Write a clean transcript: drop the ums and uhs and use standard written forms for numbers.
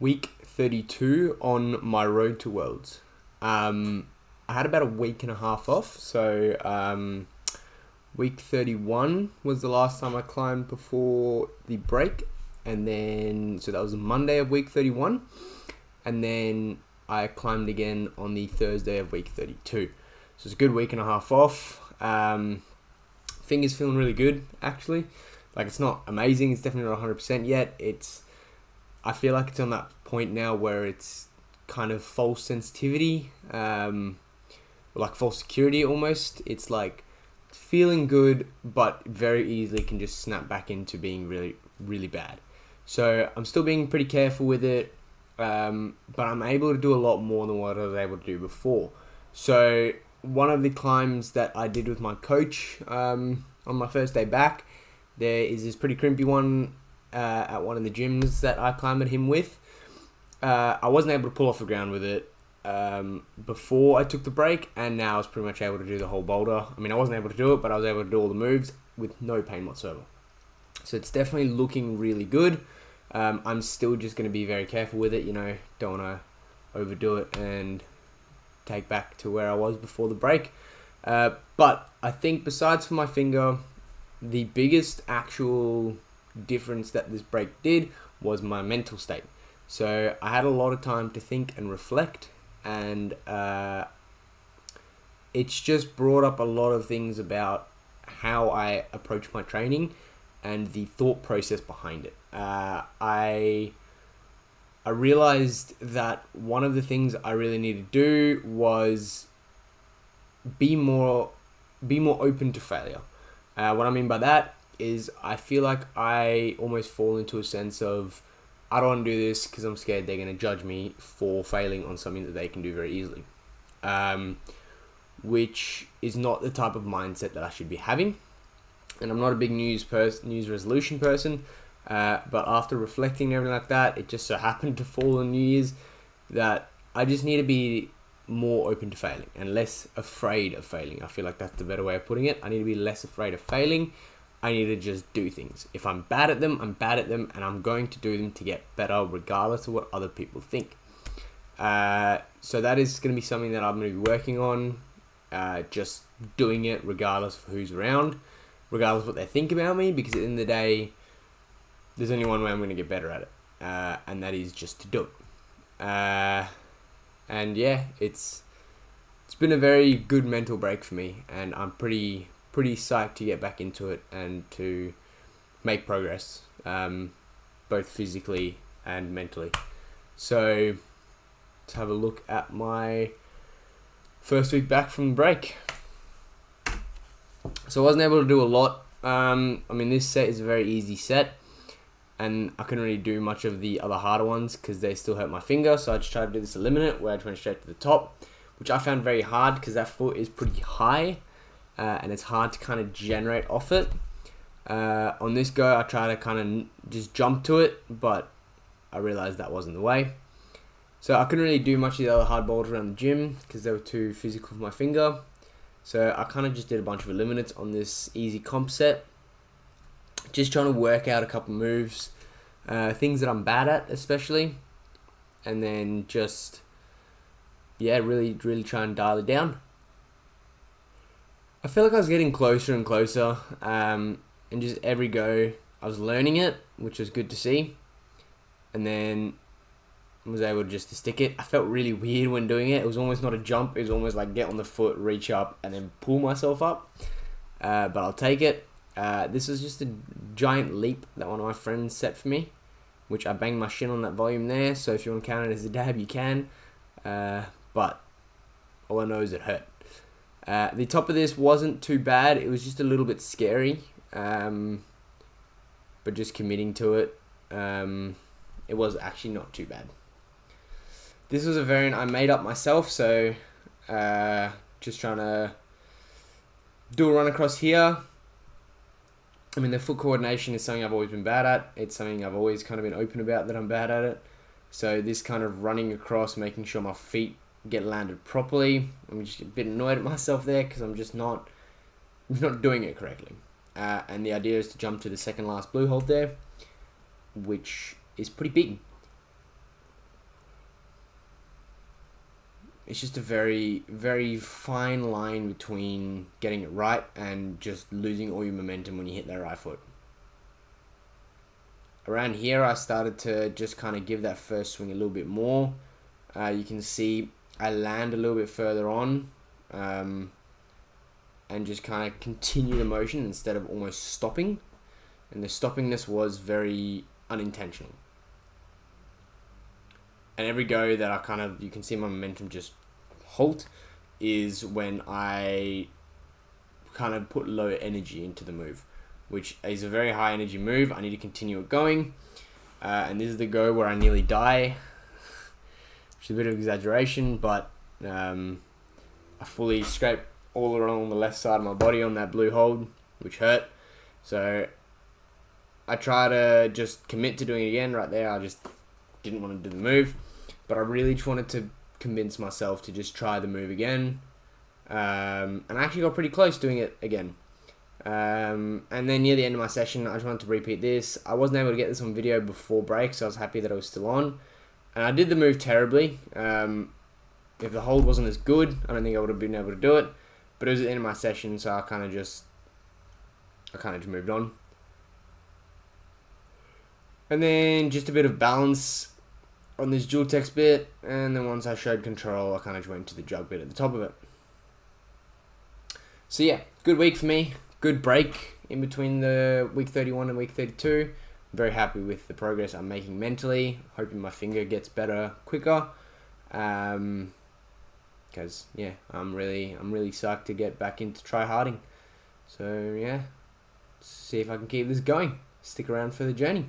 week 32 on my road to Worlds. I had about a week and a half off, so week 31 was the last time I climbed before the break, and then so that was Monday of week 31, and then I climbed again on the Thursday of week 32. So it's a good week and a half off. Fingers feeling really good, actually. Like, it's not amazing, it's definitely not 100% yet. I feel like it's on that point now where it's kind of false sensitivity, like false security almost. It's like feeling good, but very easily can just snap back into being really, really bad. So I'm still being pretty careful with it, but I'm able to do a lot more than what I was able to do before. So one of the climbs that I did with my coach on my first day back, there is this pretty crimpy one at one of the gyms that I climbed at him with. I wasn't able to pull off the ground with it before I took the break, and now I was pretty much able to do the whole boulder. I mean, I wasn't able to do it, but I was able to do all the moves with no pain whatsoever. So it's definitely looking really good. I'm still just going to be very careful with it, don't want to overdo it and take back to where I was before the break. But I think besides for my finger, the biggest actual difference that this break did was my mental state. So I had a lot of time to think and reflect, and it's just brought up a lot of things about how I approach my training and the thought process behind it. I realized that one of the things I really needed to do was be more open to failure. What I mean by that is I feel like I almost fall into a sense of, I don't want to do this because I'm scared they're going to judge me for failing on something that they can do very easily, which is not the type of mindset that I should be having. And I'm not a big news resolution person, but after reflecting and everything like that, it just so happened to fall on New Year's that I just need to be more open to failing and less afraid of failing. I feel like that's the better way of putting it. I need to be less afraid of failing. I need to just do things. If I'm bad at them, I'm bad at them, and I'm going to do them to get better regardless of what other people think. So that is going to be something that I'm going to be working on, just doing it regardless of who's around, regardless of what they think about me, because at the end of the day, there's only one way I'm going to get better at it, and that is just to do it. And yeah, it's been a very good mental break for me, and I'm pretty psyched to get back into it and to make progress, both physically and mentally. So let's have a look at my first week back from the break. So I wasn't able to do a lot. This set is a very easy set, and I couldn't really do much of the other harder ones because they still hurt my finger. So I just tried to do this eliminate where I just went straight to the top, which I found very hard because that foot is pretty high, and it's hard to kind of generate off it. On this go, I tried to kind of just jump to it, but I realized that wasn't the way. So I couldn't really do much of the other hard boulders around the gym because they were too physical for my finger. So I kind of just did a bunch of eliminates on this easy comp set, just trying to work out a couple moves, things that I'm bad at especially, and then just, really try and dial it down. I feel like I was getting closer and closer, and just every go I was learning it, which was good to see, and then was able just to stick it. I felt really weird when doing it. It was almost not a jump, it was almost like get on the foot, reach up, and then pull myself up, but I'll take it. This was just a giant leap that one of my friends set for me, which I banged my shin on that volume there, so if you want to count it as a dab, you can, but all I know is it hurt. The top of this wasn't too bad, it was just a little bit scary, but just committing to it, it was actually not too bad. This was a variant I made up myself, so just trying to do a run across here. The foot coordination is something I've always been bad at. It's something I've always kind of been open about that I'm bad at it. So this kind of running across, making sure my feet get landed properly. I'm just a bit annoyed at myself there because I'm just not doing it correctly. And the idea is to jump to the second last blue hold there, which is pretty big. it's just a very, very fine line between getting it right and just losing all your momentum when you hit that right foot. Around here, I started to just kind of give that first swing a little bit more. You can see I land a little bit further on, and just kind of continue the motion instead of almost stopping. And the stoppingness was very unintentional. And every go that you can see my momentum just halt is when I kind of put low energy into the move, which is a very high energy move. I need to continue it going. And this is the go where I nearly die, which is a bit of exaggeration, but I fully scraped all along the left side of my body on that blue hold, which hurt. So I try to just commit to doing it again right there. I just didn't want to do the move, but I really just wanted to convince myself to just try the move again. And I actually got pretty close doing it again. And then near the end of my session, I just wanted to repeat this. I wasn't able to get this on video before break, so I was happy that I was still on. And I did the move terribly. If the hold wasn't as good, I don't think I would have been able to do it. But it was at the end of my session, so I kind of just moved on. And then just a bit of balance on this dual text bit, and then once I showed control, I kind of just went to the jug bit at the top of it. So yeah, good week for me. Good break in between the week 31 and week 32. I'm very happy with the progress I'm making mentally. Hoping my finger gets better quicker. Because yeah, I'm really psyched to get back into try-harding. So yeah, see if I can keep this going. Stick around for the journey.